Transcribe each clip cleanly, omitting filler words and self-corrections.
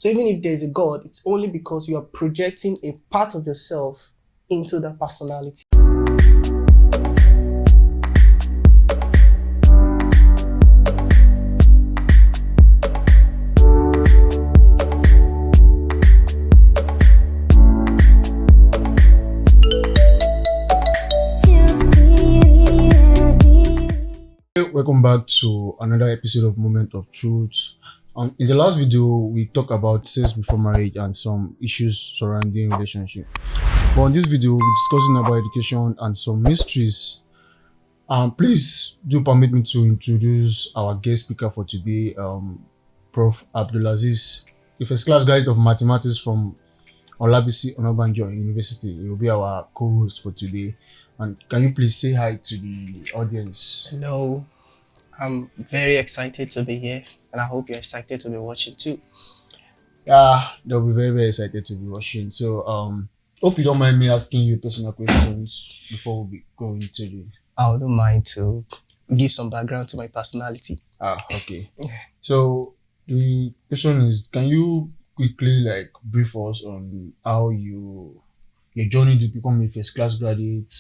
So even if there's a God, it's only because you are projecting a part of yourself into that personality. Welcome back to another episode of Moment of Truth. In the last video, we talked about sex before marriage and some issues surrounding relationship. But in this video, we're discussing about education and some mysteries. Please do permit me to introduce our guest speaker for today, Prof. Abdulaziz, a first class graduate of mathematics from Olabisi Onabanjo University. He will be our co-host for today. And can you please say hi to the audience? Hello, I'm very excited to be here, and I hope you're excited to be watching too. Yeah, they'll be very, very excited to be watching. So, hope you don't mind me asking you personal questions before we go into the... I wouldn't mind to give some background to my personality. Okay. So, the question is, can you quickly brief us on how your journey to become a first class graduate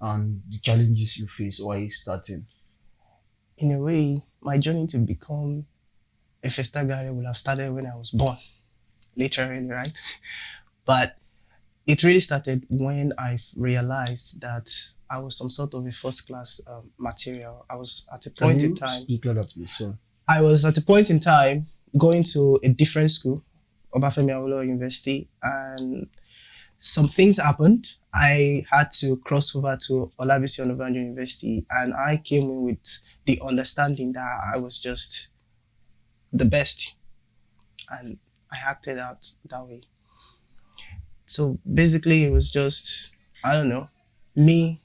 and the challenges you face while starting? In a way, my journey to become a first class graduate would have started when I was born, literally, right? But it really started when I realized that I was some sort of a first class material. I was at a point in time. Speak louder, please, sir. I was at a point in time going to a different school, Obafemi Awolowo University, and some things happened. I had to cross over to Olabisi Onabanjo University, and I came in with the understanding that I was just the best, and I acted out that way. So basically, it was just, I don't know, me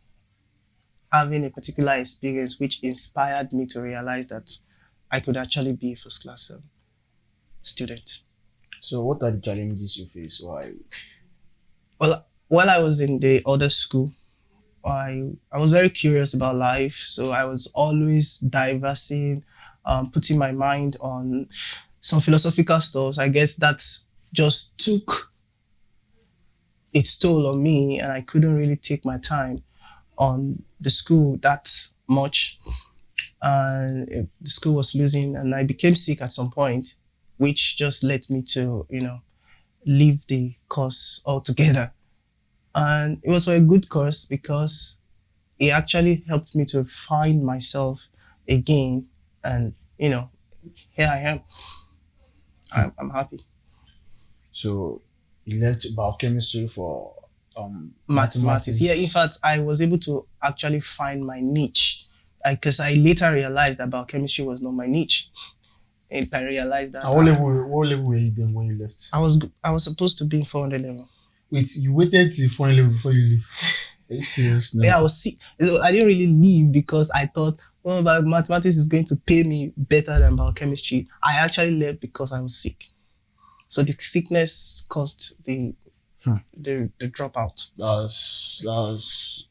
having a particular experience which inspired me to realize that I could actually be a first class student. So what are the challenges you face while... Well, while I was in the other school, I was very curious about life. So I was always diversing, putting my mind on some philosophical stuff. I guess that just took its toll on me, and I couldn't really take my time on the school that much. And the school was losing, and I became sick at some point, which just led me to, leave the course altogether. And it was for a good cause because it actually helped me to find myself again. And, here I am. I'm happy. So you left biochemistry for Mathematics. Yeah, in fact, I was able to actually find my niche because I later realized that biochemistry was not my niche. And I realized that. What level were you then when you left? I was supposed to be in 400 level. Wait, you waited till 400 level before you leave? Are you serious now? Yeah, I was sick. So I didn't really leave because I thought, mathematics is going to pay me better than biochemistry. I actually left because I was sick. So the sickness caused the dropout. That's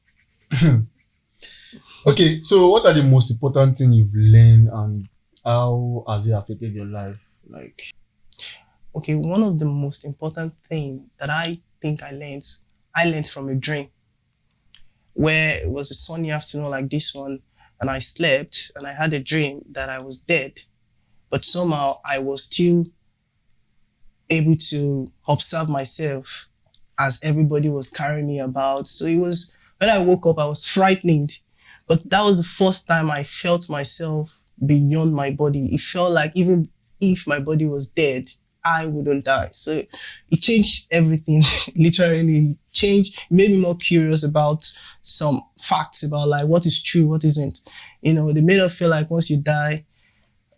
Okay, so what are the most important things you've learned and how has it affected your life? Okay, one of the most important things that I think I learned from a dream where it was a sunny afternoon like this one, and I slept and I had a dream that I was dead, but somehow I was still able to observe myself as everybody was carrying me about. So it was, when I woke up, I was frightened, but that was the first time I felt myself beyond my body. It felt like even if my body was dead, I wouldn't die. So it changed everything. Literally changed, made me more curious about some facts about what is true, what isn't. They made us feel like once you die,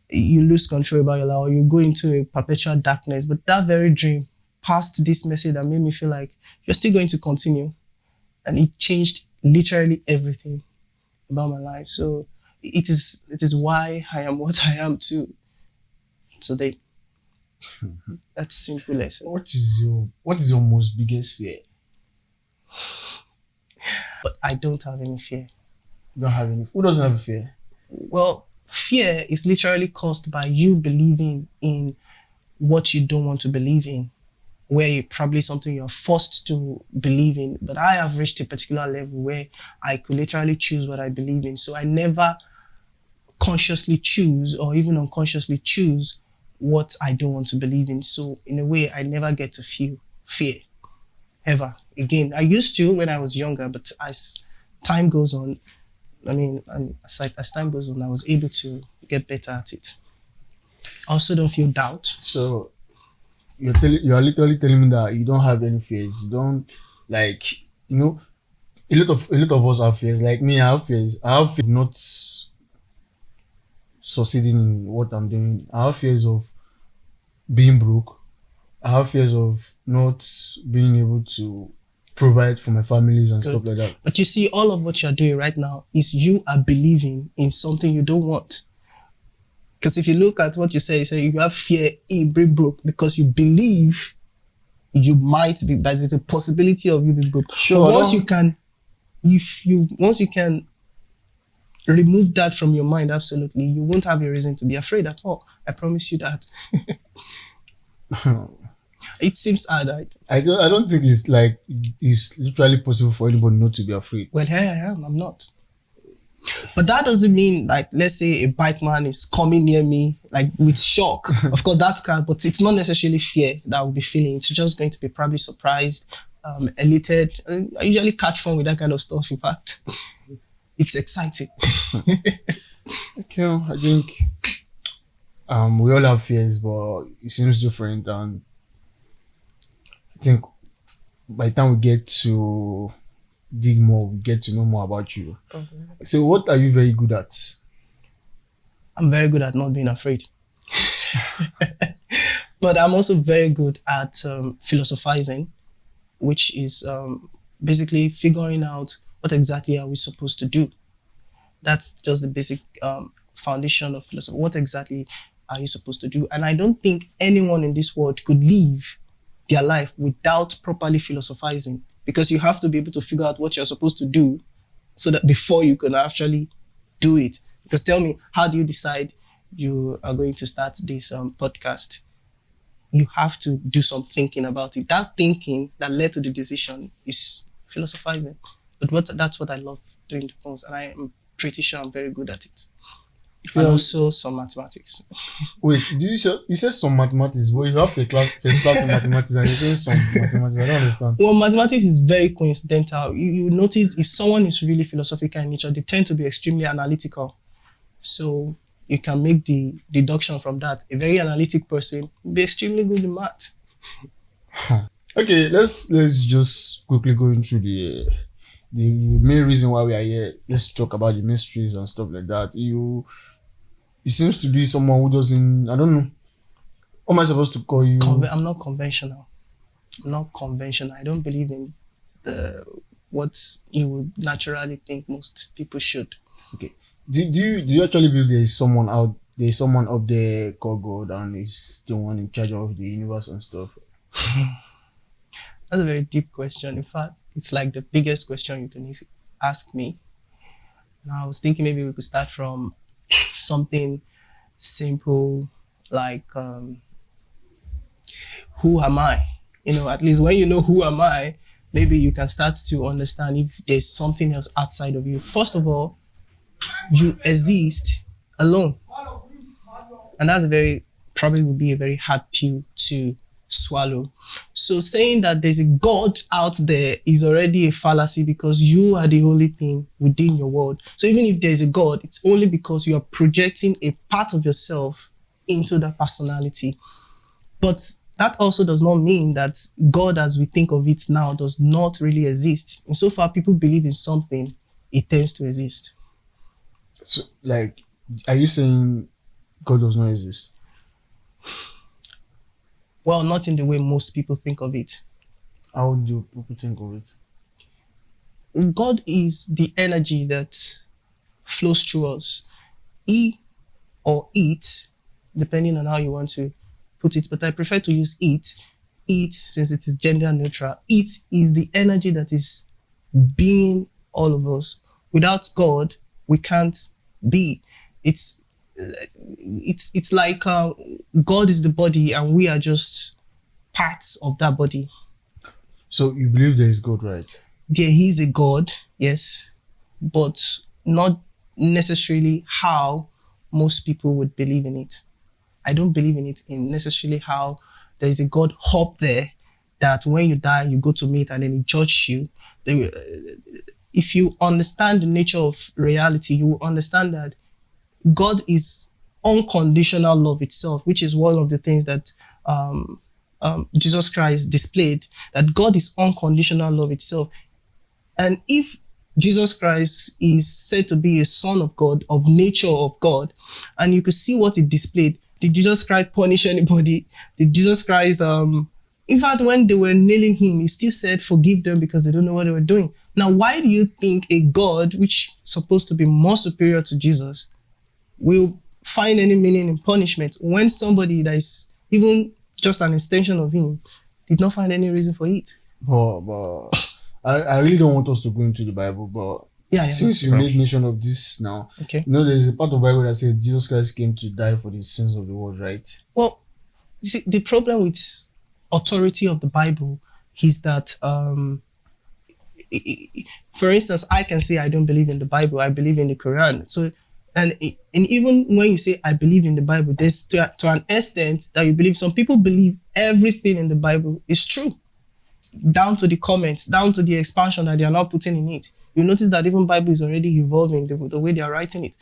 you lose control about your life, or you go into a perpetual darkness. But that very dream passed this message that made me feel like you're still going to continue. And it changed literally everything about my life. So it is why I am what I am today. That's simple lesson. What is your most biggest fear? But I don't have any fear. You don't have any? Who doesn't have a fear? Well, fear is literally caused by you believing in what you don't want to believe in, where you probably something you're forced to believe in. But I have reached a particular level where I could literally choose what I believe in. So I never consciously choose or even unconsciously choose what I don't want to believe in. So in a way, I never get to feel fear ever again. I used to when I was younger, but as time goes on, as time goes on, I was able to get better at it. I also don't feel doubt. So you are literally telling me that you don't have any fears. You don't, like, a lot of us have fears. Like me, I have fears. I have fear of not succeeding in what I'm doing. I have fears of being broke. I have fears of not being able to provide for my families and Good. stuff like that. But you see, all of what you're doing right now is you are believing in something you don't want. Because if you look at what you say you have fear in being broke because you believe you might be, there's a possibility of you being broke. Sure. But once you can remove that from your mind, absolutely, you won't have a reason to be afraid at all. I promise you that. It seems hard, right? I don't think it's literally possible for anybody not to be afraid. Well, here I am. I'm not. But that doesn't mean, like, let's say a bike man is coming near me, like, with shock. Of course, that's kind, but it's not necessarily fear that I'll be feeling. It's just going to be probably surprised, elated. I usually catch fun with that kind of stuff. In fact, it's exciting. Okay, I think we all have fears, but it seems different, and I think by the time we get to dig more, we get to know more about you. Okay. So what are you very good at? I'm very good at not being afraid. But I'm also very good at philosophizing, which is basically figuring out what exactly are we supposed to do. That's just the basic foundation of philosophy. What exactly are you supposed to do? And I don't think anyone in this world could live their life without properly philosophizing, because you have to be able to figure out what you're supposed to do so that before you can actually do it. Because tell me, how do you decide you are going to start this podcast? You have to do some thinking about it. That thinking that led to the decision is philosophizing. But that's what I love doing the most, and I am pretty sure I'm very good at it. And also some mathematics. Wait, you said some mathematics, but you have first class in mathematics and you say some mathematics. I don't understand. Well, mathematics is very coincidental. You notice if someone is really philosophical in nature, they tend to be extremely analytical. So you can make the deduction from that. A very analytic person will be extremely good in math. Okay, let's just quickly go into the main reason why we are here. Let's talk about the mysteries and stuff like that. It seems to be someone who doesn't, I don't know, what am I supposed to call you? I'm not conventional. I don't believe in what you would naturally think most people should. Okay. Do you actually believe there is someone up there called God and is the one in charge of the universe and stuff? That's a very deep question. In fact, it's like the biggest question you can ask me. Now, I was thinking maybe we could start from something simple like who am I? At least when you know who am I, maybe you can start to understand if there's something else outside of you. First of all, you exist alone. And that's probably would be a very hard pill to swallow. So saying that there's a God out there is already a fallacy, because you are the only thing within your world. So even if there's a God, it's only because you are projecting a part of yourself into that personality. But that also does not mean that God as we think of it now does not really exist. And so far people believe in something, it tends to exist. So, like, are you saying God does not exist? Well, not in the way most people think of it. How do people think of it? God is the energy that flows through us. He or it, depending on how you want to put it, but I prefer to use it. It, since it is gender neutral. It is the energy that is being all of us. Without God, we can't be. It's It's like God is the body and we are just parts of that body. So you believe there is God, right? There is a God, yes, but not necessarily how most people would believe in it. I don't believe in it in necessarily how there is a God up there that when you die, you go to meet and then he judges you. If you understand the nature of reality, you will understand that God is unconditional love itself, which is one of the things that Jesus Christ displayed, that God is unconditional love itself. And if Jesus Christ is said to be a son of God, of nature of God, and you could see what it displayed. Did Jesus Christ punish anybody? Did Jesus Christ, in fact, when they were nailing him, he still said, forgive them because they don't know what they were doing. Now, why do you think a God, which is supposed to be more superior to Jesus, will find any meaning in punishment when somebody that is even just an extension of him did not find any reason for it? But I really don't want us to go into the Bible, but Yeah, since you made mention of this now, okay. you know, there's a part of the Bible that said Jesus Christ came to die for the sins of the world, right? Well, you see, the problem with authority of the Bible is that, for instance, I can say I don't believe in the Bible, I believe in the Quran. So, and even when you say I believe in the Bible, there's to an extent that you believe. Some people believe everything in the Bible is true, down to the comments, down to the expansion that they are now putting in it. You notice that even Bible is already evolving the way they are writing it.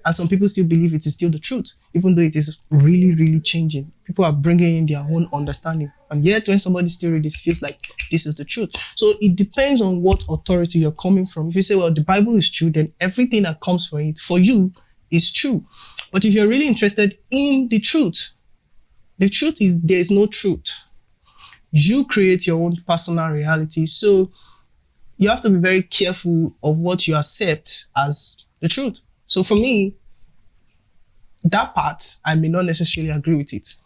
And some people still believe it is still the truth, even though it is really, really changing. People are bringing in their own understanding. And yet when somebody still reads this, feels like this is the truth. So it depends on what authority you're coming from. If you say, well, the Bible is true, then everything that comes from it, for you, is true. But if you're really interested in the truth is there is no truth. You create your own personal reality. So you have to be very careful of what you accept as the truth. So for me, that part, I may not necessarily agree with it.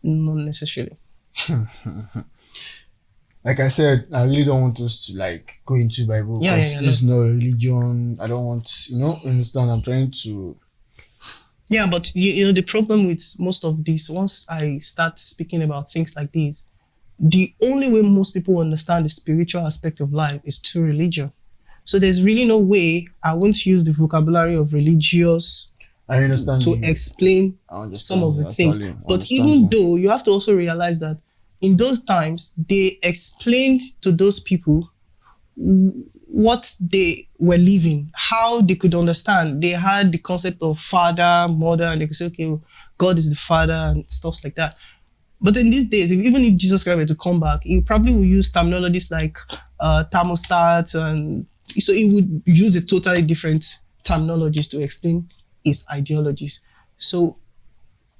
Not necessarily. Like I said, I really don't want us to like go into Bible because this is not a religion. I don't want, understand. I'm trying to. Yeah, but you know the problem with most of this, once I start speaking about things like this, the only way most people understand the spiritual aspect of life is through religion. So there's really no way I won't use the vocabulary of religious I understand to explain some of the things. But even though you have to also realize that in those times, they explained to those people what they were living, how they could understand. They had the concept of father, mother, and they could say, okay, God is the father and stuff like that. But in these days, even if Jesus Christ were to come back, he probably will use terminologies like thermostat, and so he would use a totally different terminologies to explain his ideologies. So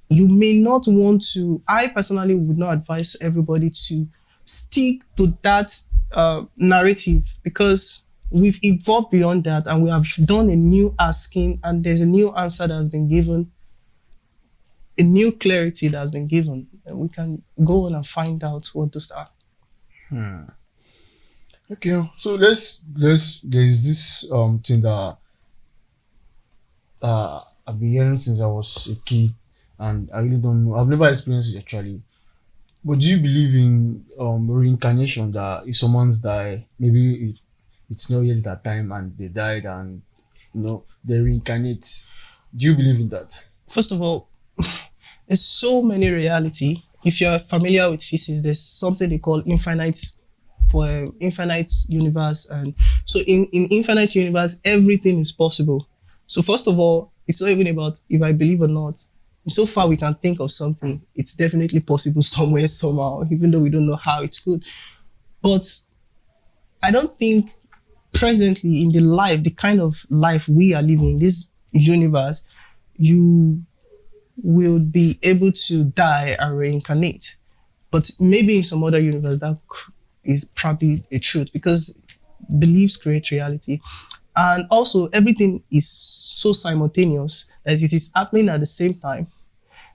you may not want to, I personally would not advise everybody to stick to that narrative, because we've evolved beyond that and we have done a new asking, and there's a new answer that has been given, a new clarity that has been given, and we can go on and find out what those are. Okay, so there's this thing that I've been hearing since I was a kid, and I really don't know. I've never experienced it actually. But do you believe in reincarnation, that if someone's died, maybe it's not yet that time and they died and they reincarnate? Do you believe in that? First of all, there's so many reality. If you're familiar with physics, there's something they call infinite universe, and so in infinite universe, everything is possible. So first of all, it's not even about if I believe or not. So far we can think of something, it's definitely possible somewhere, somehow, even though we don't know how it's good. But I don't think presently in the kind of life we are living in this universe, you will be able to die and reincarnate. But maybe in some other universe that is probably a truth, because beliefs create reality. And also everything is so simultaneous that it is happening at the same time.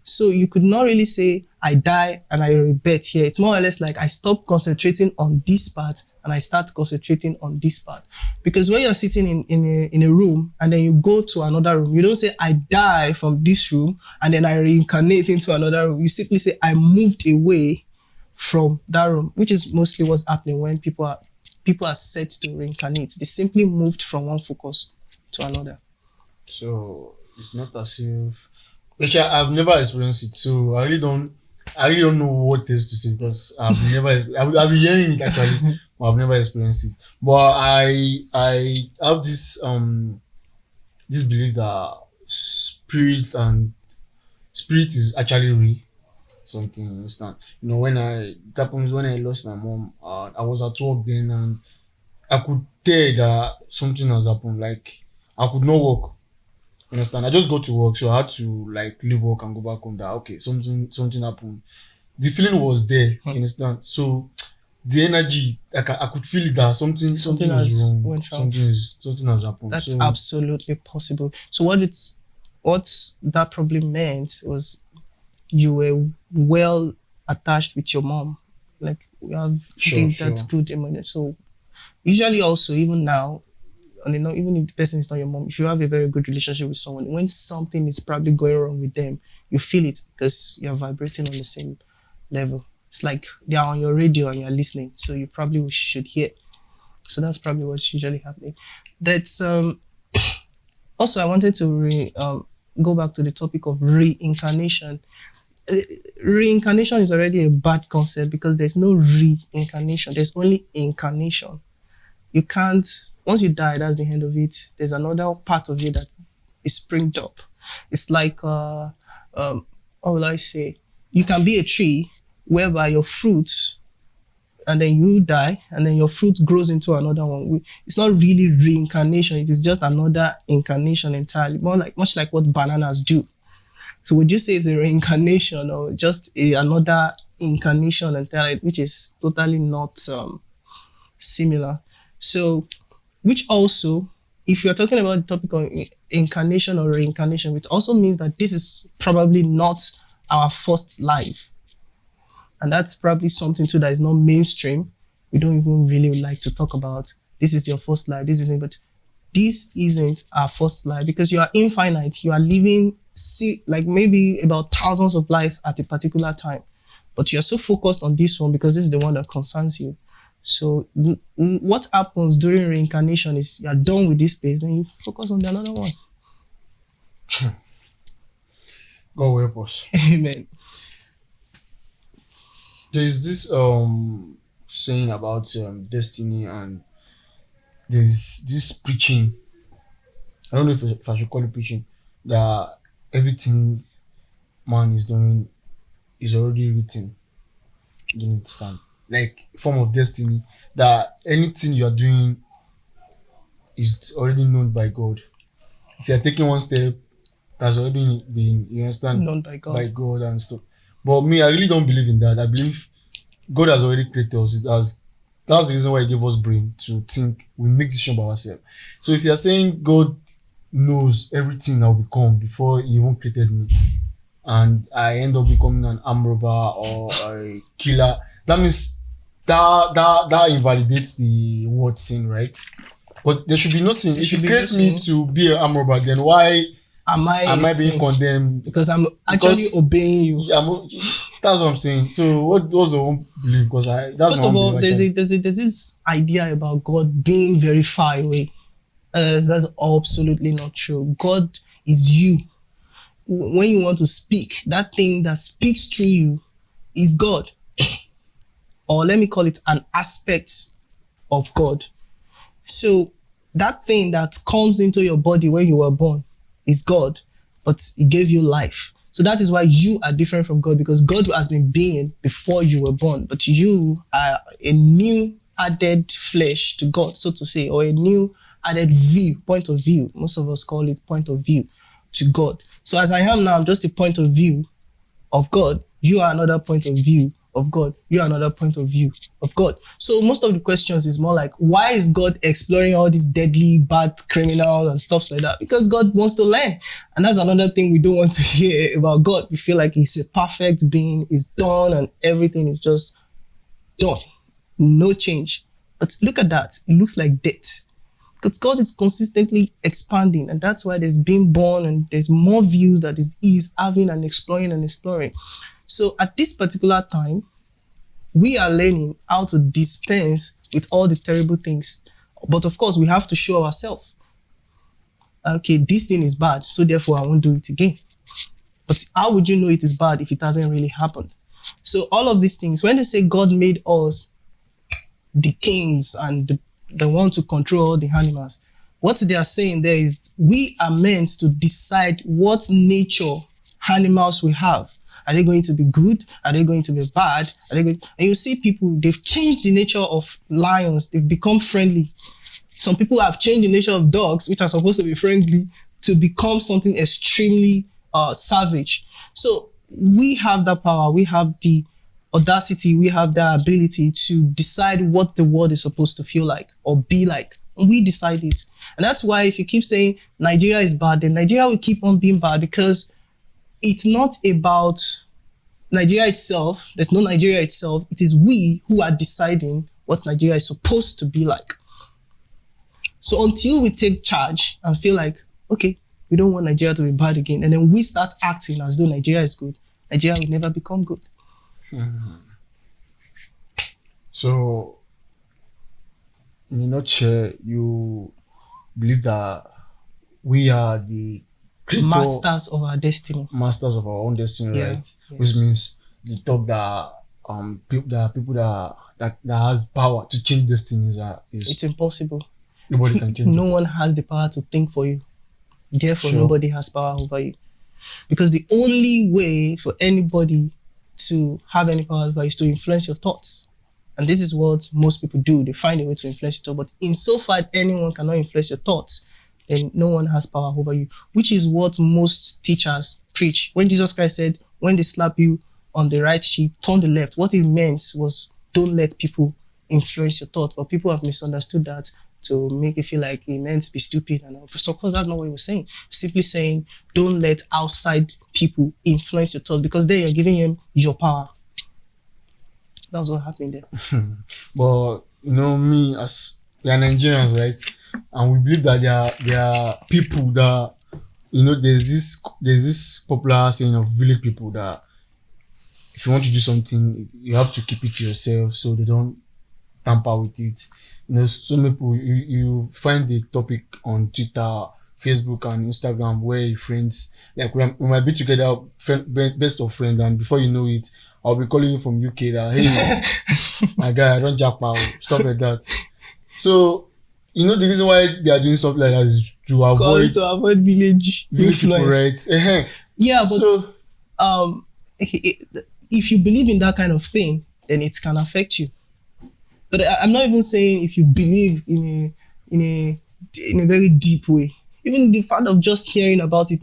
So you could not really say I die and I rebirth here. It's more or less like I stop concentrating on this part and I start concentrating on this part. Because when you're sitting in a room and then you go to another room, you don't say, I die from this room and then I reincarnate into another room. You simply say, I moved away from that room, which is mostly what's happening when people are set to reincarnate. They simply moved from one focus to another. So it's not as if, actually, I've never experienced it, so I really don't know what else to say because I've been hearing it actually, but I've never experienced it. But I have this belief that spirit is actually real. Something, you understand? You know, it happens when I lost my mom. I was at work then, and I could tell that something has happened. Like I could not work. You understand? I just got to work, so I had to like leave work and go back home. That okay, something happened. The feeling was there. You understand? So the energy, I could feel it that something is wrong. Went wrong. Something has happened. That's absolutely possible. So what that probably meant was you were well attached with your mom. Like we have that's good emotion. So usually also even now, and you know, even if the person is not your mom, if you have a very good relationship with someone, when something is probably going wrong with them, you feel it because you're vibrating on the same level. It's like they are on your radio and you're listening, so you probably should hear. So that's probably what's usually happening. That's also I wanted to go back to the topic of reincarnation. Reincarnation is already a bad concept because there's no reincarnation. There's only incarnation. You can't, once you die, that's the end of it. There's another part of you that is springed up. It's like, how will I say? You can be a tree whereby your fruit, and then you die, and then your fruit grows into another one. It's not really reincarnation. It is just another incarnation entirely. Much like what bananas do. So would you say it's a reincarnation or just another incarnation entirely, which is totally not similar? So, which also, if you're talking about the topic of incarnation or reincarnation, it also means that this is probably not our first life. And that's probably something too that is not mainstream. We don't even really like to talk about, this is your first life, this isn't, but this isn't our first life because you are infinite. You are living, like maybe about thousands of lives at a particular time. But you're so focused on this one because this is the one that concerns you. So what happens during reincarnation is you're done with this place, then you focus on the another one. God will help us. Amen. There's this saying about destiny, and there's this preaching. I don't know if I should call it preaching, that everything man is doing is already written. You understand? Like form of destiny, that anything you are doing is already known by God. If you are taking one step, that's already been, you understand, known by God and stuff. But me, I really don't believe in that. I believe God has already created us. That's the reason why He gave us brain to think. We make decisions by ourselves. So if you are saying God knows everything I will become before He even created me, and I end up becoming an armed robber or a killer, that means that invalidates the word sin, right? But there should be no sin. If you create me to be an armed robber, then why am I being condemned? Because I'm actually obeying you. That's what I'm saying. So what was the own belief? Because first of all, there's this idea about God being very far away. That's absolutely not true. God is you. When you want to speak, that thing that speaks through you is God. Or let me call it an aspect of God. So that thing that comes into your body when you were born is God, but He gave you life. So that is why you are different from God, because God has been being before you were born, but you are a new added flesh to God, so to say, or a new added point of view. Most of us call it point of view to God. So as I am now, I'm just a point of view of God. You are another point of view of God. You are another point of view of God. So most of the questions is more like, why is God exploring all these deadly, bad criminals and stuff like that? Because God wants to learn. And that's another thing we don't want to hear about God. We feel like He's a perfect being, He's done, and everything is just done. No change. But look at that. It looks like death. Because God is consistently expanding, and that's why there's being born and there's more views that is having and exploring. So at this particular time, we are learning how to dispense with all the terrible things. But of course, we have to show ourselves, okay, this thing is bad, so therefore I won't do it again. But how would you know it is bad if it hasn't really happened? So all of these things, when they say God made us the kings and the one to control all the animals, what they are saying there is we are meant to decide what nature animals we have. Are they going to be good? Are they going to be bad? And you see people, they've changed the nature of lions. They've become friendly. Some people have changed the nature of dogs, which are supposed to be friendly, to become something extremely savage. So we have that power. We have the audacity. We have the ability to decide what the world is supposed to feel like or be like. And we decide it. And that's why if you keep saying Nigeria is bad, then Nigeria will keep on being bad, because it's not about Nigeria itself. There's no Nigeria itself. It is we who are deciding what Nigeria is supposed to be like. So until we take charge and feel like, okay, we don't want Nigeria to be bad again, and then we start acting as though Nigeria is good, Nigeria will never become good. So, in a nutshell, you believe that we are the Masters of our destiny. Masters of our own destiny, Yeah, right? yes. Which means the talk that people that has power to change destinies is It's impossible. nobody can change. No one has the power to think for you. Therefore, Sure. nobody has power over you. Because the only way for anybody to have any power over you is to influence your thoughts. And this is what most people do. They find a way to influence your thoughts. But insofar anyone cannot influence your thoughts, then no one has power over you, which is what most teachers preach. When Jesus Christ said, when they slap you on the right cheek, turn the left, what it meant was don't let people influence your thought. But people have misunderstood that to make it feel like it meant to be stupid. And so of course, that's not what he was saying. Simply saying, don't let outside people influence your thought, because then you're giving him your power. That was what happened there. But you know, me as we are Nigerians, right? And we believe that there are people that, you know, there's this popular saying of village people that if you want to do something, you have to keep it to yourself so they don't tamper with it. You know, some people, you find the topic on Twitter, Facebook, and Instagram where your friends, like we might be together, best of friends, and before you know it, I'll be calling you from UK that, hey, my guy, I don't jack power, stuff like that. So, you know, the reason why they are doing stuff like that is to avoid village people, influence. right? Yeah, but So, if you believe in that kind of thing, then it can affect you. But I'm not even saying if you believe in a very deep way. Even the fact of just hearing about it,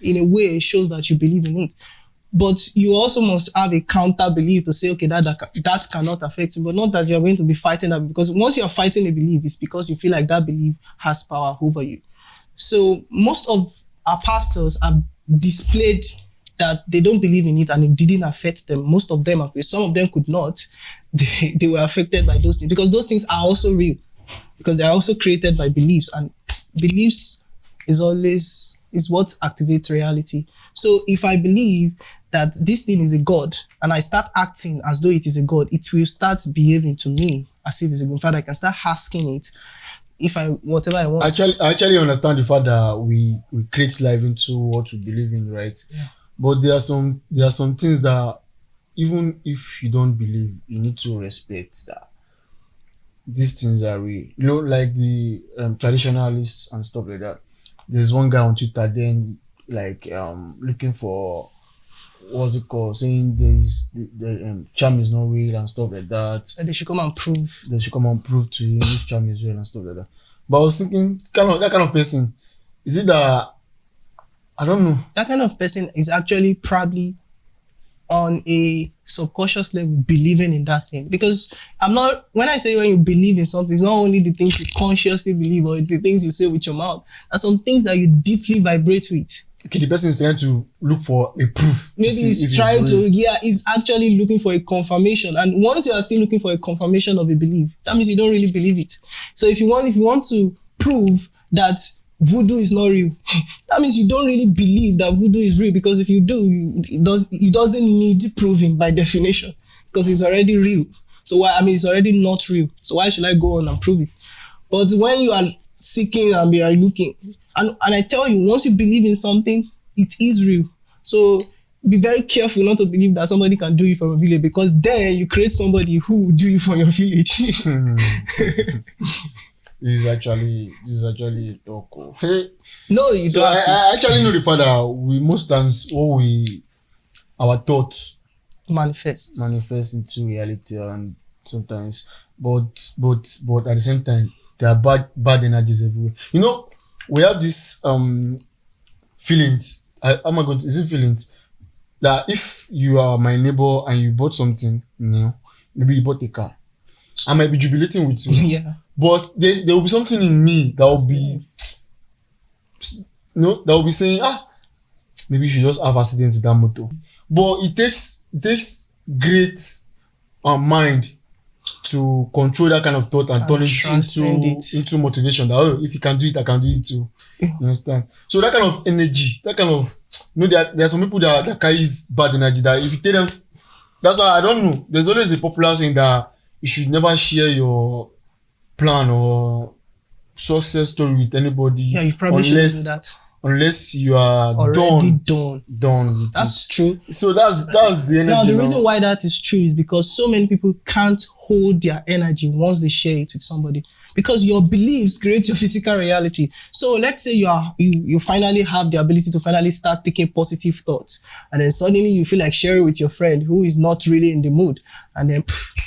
in a way, shows that you believe in it. But you also must have a counter belief to say, okay, that cannot affect you, but not that you're going to be fighting that, because once you're fighting a belief, it's because you feel like that belief has power over you. So most of our pastors have displayed that they don't believe in it and it didn't affect them. Most of them, some of them could not. They were affected by those things, because those things are also real, because they are also created by beliefs, and beliefs is what activates reality. So if I believe that this thing is a god and I start acting as though it is a god, it will start behaving to me as if it's a god. In fact, I can start asking it whatever I want. I actually understand the fact that we create life into what we believe in, right? Yeah. But there are some things that even if you don't believe, you need to respect that these things are real. You know, like the traditionalists and stuff like that. There's one guy on Twitter then looking for, what's it called, saying the charm is not real and stuff like that. And they should come and prove. They should come and prove to him if charm is real and stuff like that. But I was thinking, that kind of person, is it that, I don't know. That kind of person is actually probably on a subconscious level believing in that thing. Because when I say when you believe in something, it's not only the things you consciously believe or the things you say with your mouth. There's some things that you deeply vibrate with. okay, the person is trying to look for a proof to Maybe see if he's it's trying to, real. yeah, he's actually looking for a confirmation. And once you are still looking for a confirmation of a belief, that means you don't really believe it. So if you want to prove that voodoo is not real, that means you don't really believe that voodoo is real, because if you do, it doesn't need proving by definition, because it's already real. So why, I mean, it's already not real. So why should I go on and prove it? But when you are seeking and you are looking, and I tell you, once you believe in something, it is real. So be very careful not to believe that somebody can do it from a village, because then you create somebody who will do it from your village. This is actually a talk. Oh. Hey. No, you So don't have to I actually know the fact that we most times our thoughts manifest. manifest into reality, and sometimes but at the same time there are bad energies everywhere. You know, we have this feelings. Oh my god, is it feelings? That if you are my neighbor and you bought something new, maybe you bought a car, I might be jubilating with you. Yeah. But there will be something in me that will be, that will be saying, maybe you should just have accident with that motor. But it takes great mind to control that kind of thought and turn it into motivation. That if you can do it, I can do it too. Yeah. You understand? So that kind of energy, that kind of, there are some people that carries bad energy, that if you tell them, that's why I don't know. There's always a popular saying that you should never share your plan or success story with anybody. Yeah, you probably shouldn't do that. Unless you are already done with that's true. So that's the energy. Now the reason why that is true is because so many people can't hold their energy once they share it with somebody, because your beliefs create your physical reality. So let's say you finally have the ability to finally start thinking positive thoughts, and then suddenly you feel like sharing with your friend who is not really in the mood, and then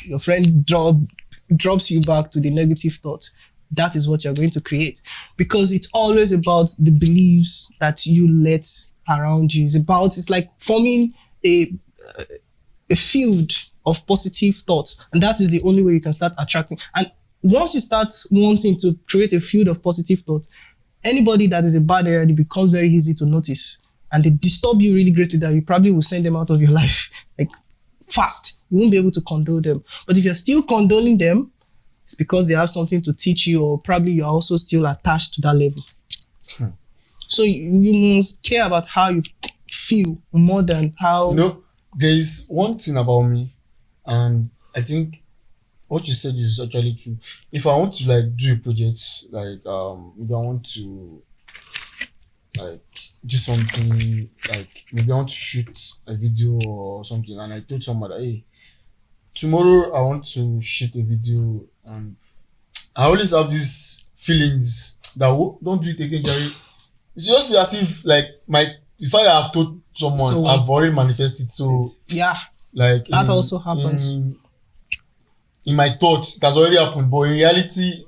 your friend drops you back to the negative thoughts. That is what you're going to create, because it's always about the beliefs that you let around you. It's like forming a field of positive thoughts, and that is the only way you can start attracting. And once you start wanting to create a field of positive thought, anybody that is a bad energy becomes very easy to notice, and they disturb you really greatly that you probably will send them out of your life like fast. You won't be able to condole them. But if you're still condoling them, it's because they have something to teach you, or probably you're also still attached to that level. So you must care about how you feel more than how... there is one thing about me, and I think what you said is actually true. If I want to like do a project, like if I want to like do something, like maybe I want to shoot a video or something, and I told someone that, hey, tomorrow I want to shoot a video, and I always have these feelings that don't do it again, Jerry. It's just as if like the fact that I've told someone, I've already manifested. So yeah, like that also happens. In my thoughts, it has already happened, but in reality,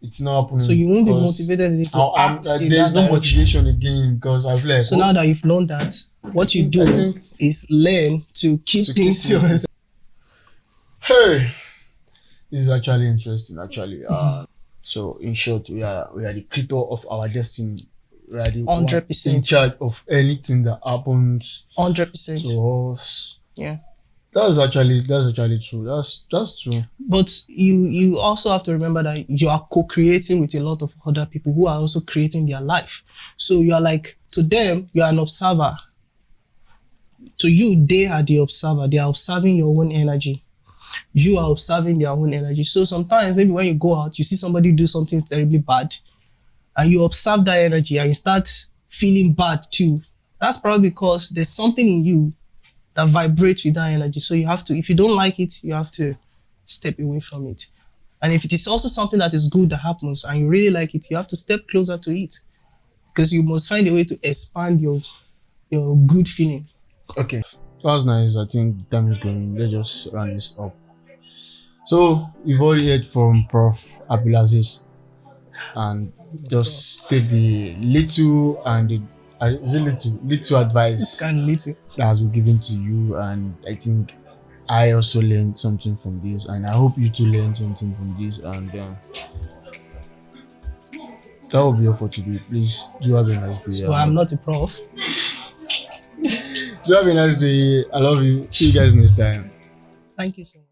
it's not happening. So you won't be motivated to act. There's no motivation again, because I feel like. So now that you've learned that, what you do is learn to keep things to yourself. Hey, this is actually interesting. Actually, so in short, we are the creator of our destiny. We are the 100% in charge of anything that happens 100% to us. Yeah, that's actually true. That's true. But you also have to remember that you are co-creating with a lot of other people who are also creating their life. So you are like, to them, you are an observer. To you, they are the observer. They are observing your own energy. You are observing their own energy. So sometimes, maybe when you go out, you see somebody do something terribly bad, and you observe that energy and you start feeling bad too. That's probably because there's something in you that vibrates with that energy. So you have to, if you don't like it, you have to step away from it. And if it is also something that is good that happens and you really like it, you have to step closer to it, because you must find a way to expand your good feeling. Okay, that's nice. I think time is going. Let's just run this up. So we've already heard from Prof. Abdulaziz, and just take the little advice that has been given to you, and I think I also learned something from this, and I hope you too learned something from this. And that will be all for today. Please do have a nice day. So I'm not a prof. Do have a nice day. I love you. See you guys next time. Thank you so much.